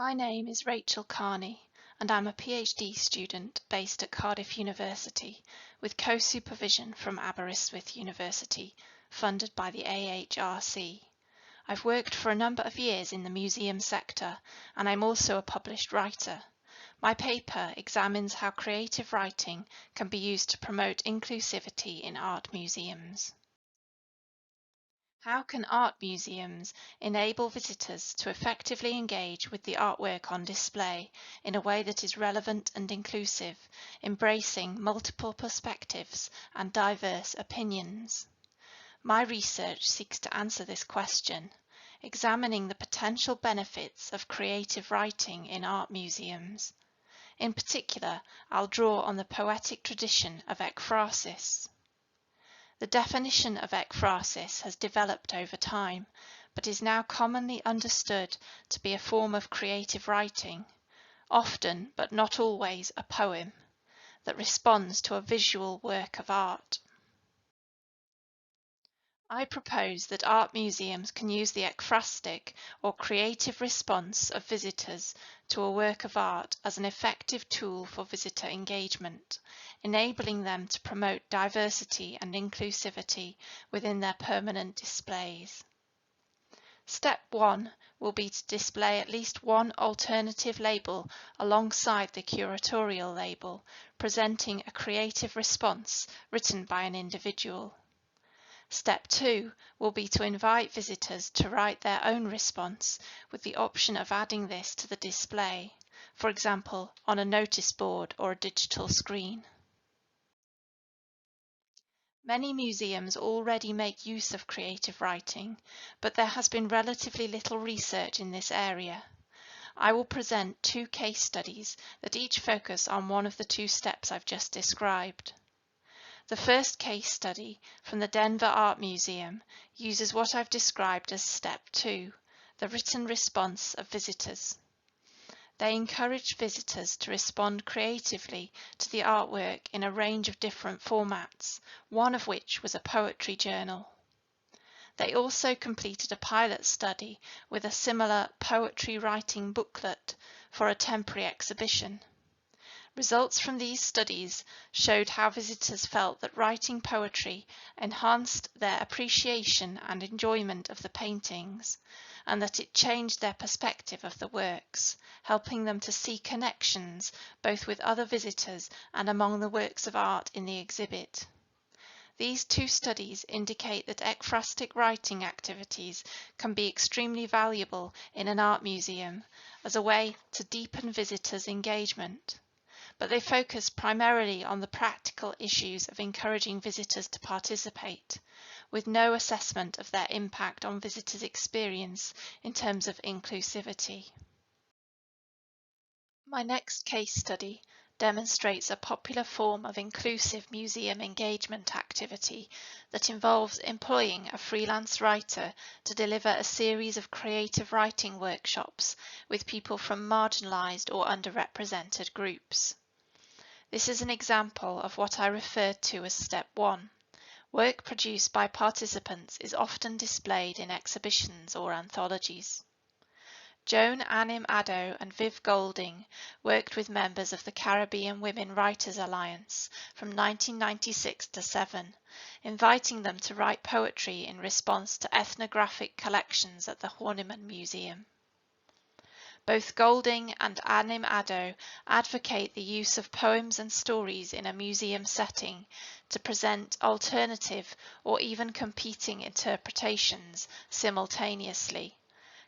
My name is Rachel Carney, and I'm a PhD student based at Cardiff University with co-supervision from Aberystwyth University, funded by the AHRC. I've worked for a number of years in the museum sector, and I'm also a published writer. My paper examines how creative writing can be used to promote inclusivity in art museums. How can art museums enable visitors to effectively engage with the artwork on display in a way that is relevant and inclusive, embracing multiple perspectives and diverse opinions? My research seeks to answer this question, examining the potential benefits of creative writing in art museums. In particular, I'll draw on the poetic tradition of ekphrasis. The definition of ekphrasis has developed over time, but is now commonly understood to be a form of creative writing, often but not always a poem, that responds to a visual work of art. I propose that art museums can use the ekphrastic or creative response of visitors to a work of art as an effective tool for visitor engagement, enabling them to promote diversity and inclusivity within their permanent displays. Step 1 will be to display at least one alternative label alongside the curatorial label, presenting a creative response written by an individual. Step 2 will be to invite visitors to write their own response with the option of adding this to the display, for example, on a notice board or a digital screen. Many museums already make use of creative writing, but there has been relatively little research in this area. I will present two case studies that each focus on one of the two steps I've just described. The first case study from the Denver Art Museum uses what I've described as Step 2, the written response of visitors. They encouraged visitors to respond creatively to the artwork in a range of different formats, one of which was a poetry journal. They also completed a pilot study with a similar poetry writing booklet for a temporary exhibition. Results from these studies showed how visitors felt that writing poetry enhanced their appreciation and enjoyment of the paintings, and that it changed their perspective of the works, helping them to see connections both with other visitors and among the works of art in the exhibit. These two studies indicate that ekphrastic writing activities can be extremely valuable in an art museum as a way to deepen visitors' engagement. But they focus primarily on the practical issues of encouraging visitors to participate, with no assessment of their impact on visitors' experience in terms of inclusivity. My next case study demonstrates a popular form of inclusive museum engagement activity that involves employing a freelance writer to deliver a series of creative writing workshops with people from marginalised or underrepresented groups. This is an example of what I referred to as Step 1. Work produced by participants is often displayed in exhibitions or anthologies. Joan Anim-Addo and Viv Golding worked with members of the Caribbean Women Writers Alliance from 1996 to 7, inviting them to write poetry in response to ethnographic collections at the Horniman Museum. Both Golding and Anim-Addo advocate the use of poems and stories in a museum setting to present alternative or even competing interpretations simultaneously,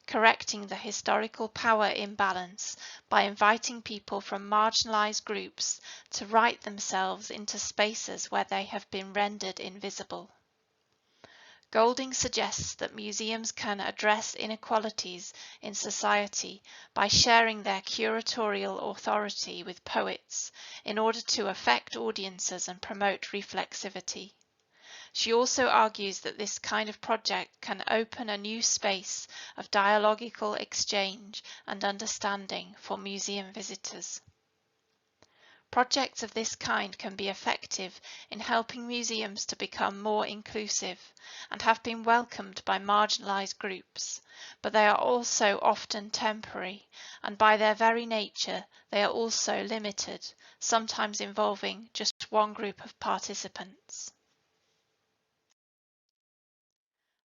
correcting the historical power imbalance by inviting people from marginalised groups to write themselves into spaces where they have been rendered invisible. Golding suggests that museums can address inequalities in society by sharing their curatorial authority with poets in order to affect audiences and promote reflexivity. She also argues that this kind of project can open a new space of dialogical exchange and understanding for museum visitors. Projects of this kind can be effective in helping museums to become more inclusive and have been welcomed by marginalised groups, but they are also often temporary, and by their very nature they are also limited, sometimes involving just one group of participants.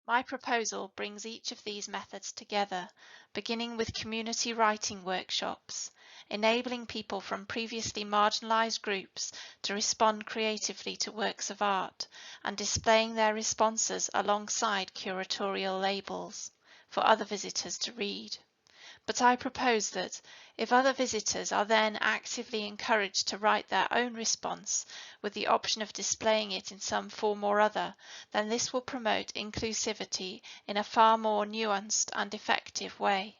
My proposal brings each of these methods together, beginning with community writing workshops, enabling people from previously marginalised groups to respond creatively to works of art and displaying their responses alongside curatorial labels for other visitors to read. But I propose that, if other visitors are then actively encouraged to write their own response with the option of displaying it in some form or other, then this will promote inclusivity in a far more nuanced and effective way.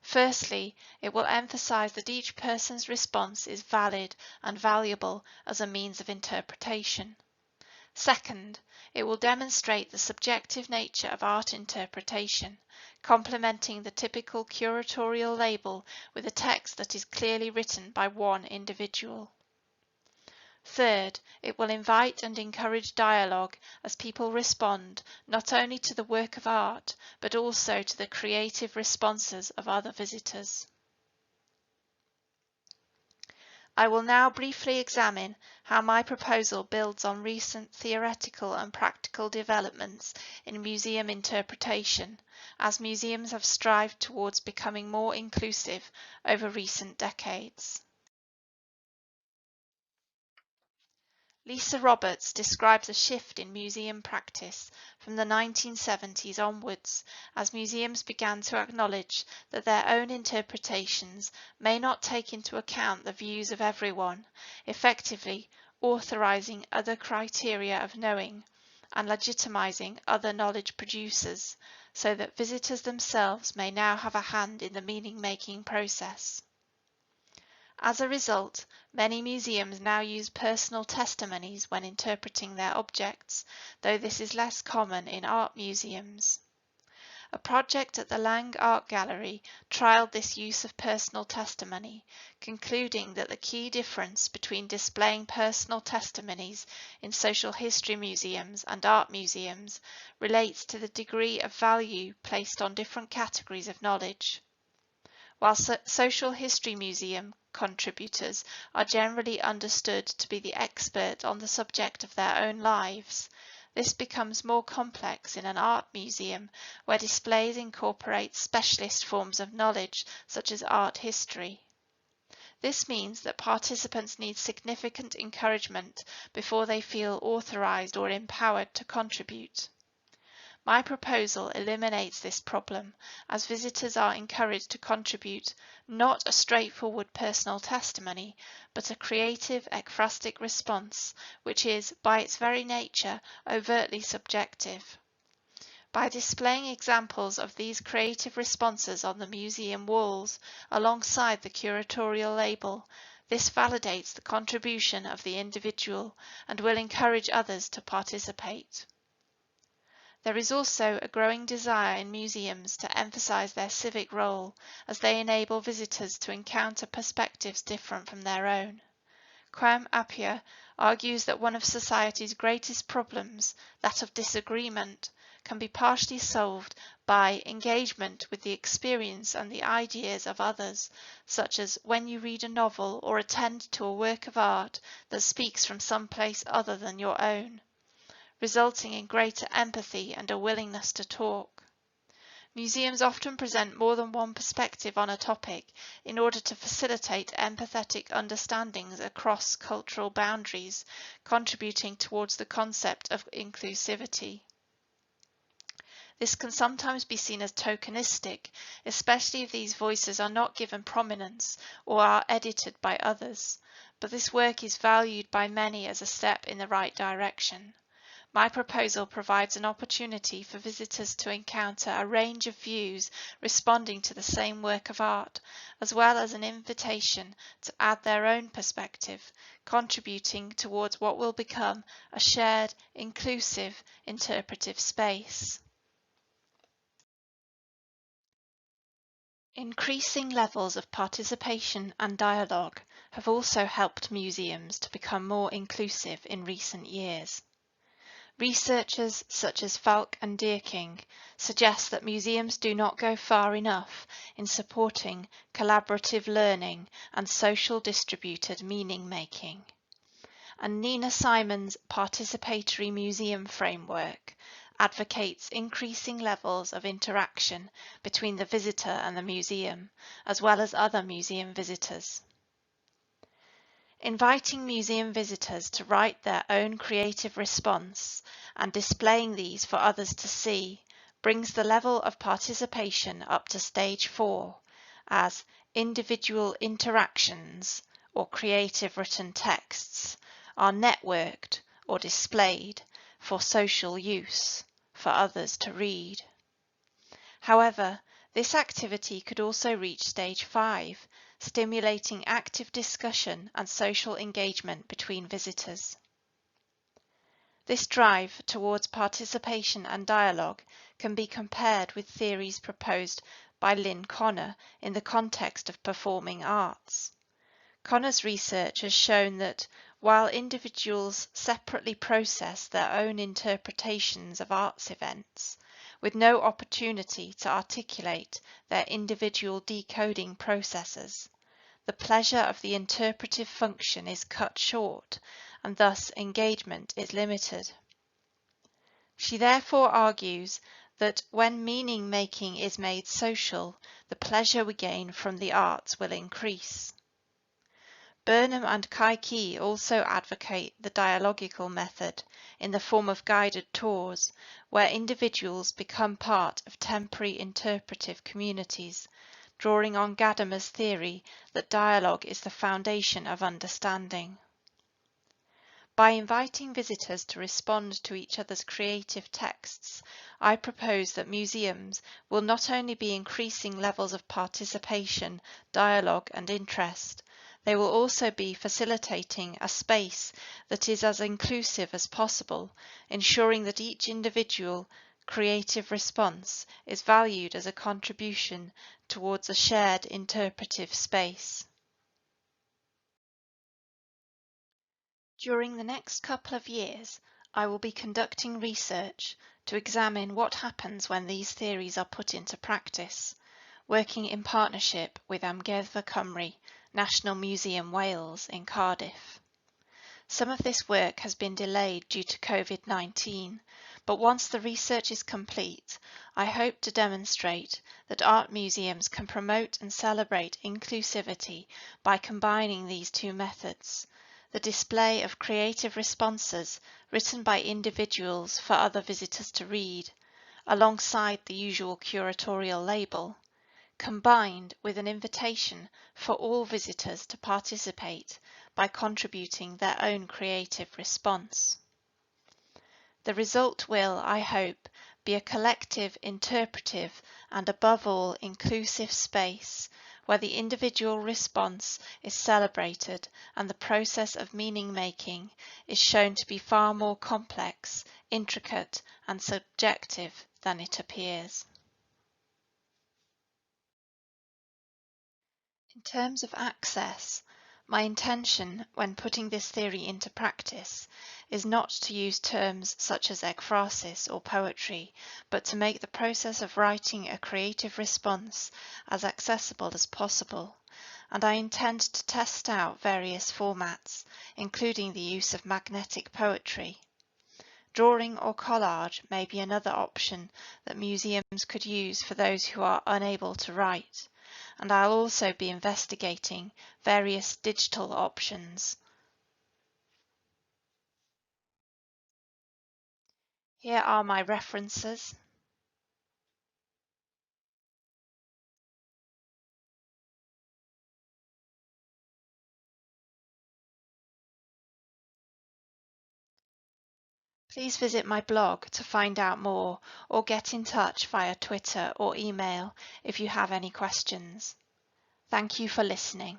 Firstly, it will emphasize that each person's response is valid and valuable as a means of interpretation. Second, it will demonstrate the subjective nature of art interpretation, complementing the typical curatorial label with a text that is clearly written by one individual. Third, it will invite and encourage dialogue as people respond not only to the work of art, but also to the creative responses of other visitors. I will now briefly examine how my proposal builds on recent theoretical and practical developments in museum interpretation, as museums have strived towards becoming more inclusive over recent decades. Lisa Roberts describes a shift in museum practice from the 1970s onwards, as museums began to acknowledge that their own interpretations may not take into account the views of everyone, effectively authorizing other criteria of knowing and legitimizing other knowledge producers, so that visitors themselves may now have a hand in the meaning-making process. As a result, many museums now use personal testimonies when interpreting their objects, though this is less common in art museums. A project at the Lang Art Gallery trialled this use of personal testimony, concluding that the key difference between displaying personal testimonies in social history museums and art museums relates to the degree of value placed on different categories of knowledge. While social history museum contributors are generally understood to be the expert on the subject of their own lives, this becomes more complex in an art museum where displays incorporate specialist forms of knowledge such as art history. This means that participants need significant encouragement before they feel authorized or empowered to contribute. My proposal eliminates this problem, as visitors are encouraged to contribute not a straightforward personal testimony, but a creative ekphrastic response, which is, by its very nature, overtly subjective. By displaying examples of these creative responses on the museum walls, alongside the curatorial label, this validates the contribution of the individual and will encourage others to participate. There is also a growing desire in museums to emphasize their civic role, as they enable visitors to encounter perspectives different from their own. Kwame Appiah argues that one of society's greatest problems, that of disagreement, can be partially solved by engagement with the experience and the ideas of others, such as when you read a novel or attend to a work of art that speaks from some place other than your own, resulting in greater empathy and a willingness to talk. Museums often present more than one perspective on a topic in order to facilitate empathetic understandings across cultural boundaries, contributing towards the concept of inclusivity. This can sometimes be seen as tokenistic, especially if these voices are not given prominence or are edited by others, but this work is valued by many as a step in the right direction. My proposal provides an opportunity for visitors to encounter a range of views responding to the same work of art, as well as an invitation to add their own perspective, contributing towards what will become a shared, inclusive, interpretive space. Increasing levels of participation and dialogue have also helped museums to become more inclusive in recent years. Researchers such as Falk and Dierking suggest that museums do not go far enough in supporting collaborative learning and social distributed meaning making. And Nina Simon's participatory museum framework advocates increasing levels of interaction between the visitor and the museum, as well as other museum visitors. Inviting museum visitors to write their own creative response and displaying these for others to see brings the level of participation up to stage 4 as individual interactions or creative written texts are networked or displayed for social use for others to read. However, this activity could also reach stage 5, stimulating active discussion and social engagement between visitors. This drive towards participation and dialogue can be compared with theories proposed by Lynn Connor in the context of performing arts. Connor's research has shown that while individuals separately process their own interpretations of arts events, with no opportunity to articulate their individual decoding processes, the pleasure of the interpretive function is cut short, and thus engagement is limited. She therefore argues that when meaning making is made social, the pleasure we gain from the arts will increase. Burnham and Kai-Key also advocate the dialogical method in the form of guided tours, where individuals become part of temporary interpretive communities, drawing on Gadamer's theory that dialogue is the foundation of understanding. By inviting visitors to respond to each other's creative texts, I propose that museums will not only be increasing levels of participation, dialogue and interest, they will also be facilitating a space that is as inclusive as possible, ensuring that each individual creative response is valued as a contribution towards a shared interpretive space. During the next couple of years, I will be conducting research to examine what happens when these theories are put into practice, working in partnership with Amgueddfa Cymru, National Museum Wales in Cardiff. Some of this work has been delayed due to COVID-19, but once the research is complete, I hope to demonstrate that art museums can promote and celebrate inclusivity by combining these two methods: the display of creative responses written by individuals for other visitors to read, alongside the usual curatorial label, combined with an invitation for all visitors to participate by contributing their own creative response. The result will, I hope, be a collective, interpretive, and above all inclusive space where the individual response is celebrated and the process of meaning making is shown to be far more complex, intricate, and subjective than it appears. In terms of access, my intention when putting this theory into practice is not to use terms such as ekphrasis or poetry, but to make the process of writing a creative response as accessible as possible, and I intend to test out various formats, including the use of magnetic poetry. Drawing or collage may be another option that museums could use for those who are unable to write, and I'll also be investigating various digital options. Here are my references. Please visit my blog to find out more or get in touch via Twitter or email if you have any questions. Thank you for listening.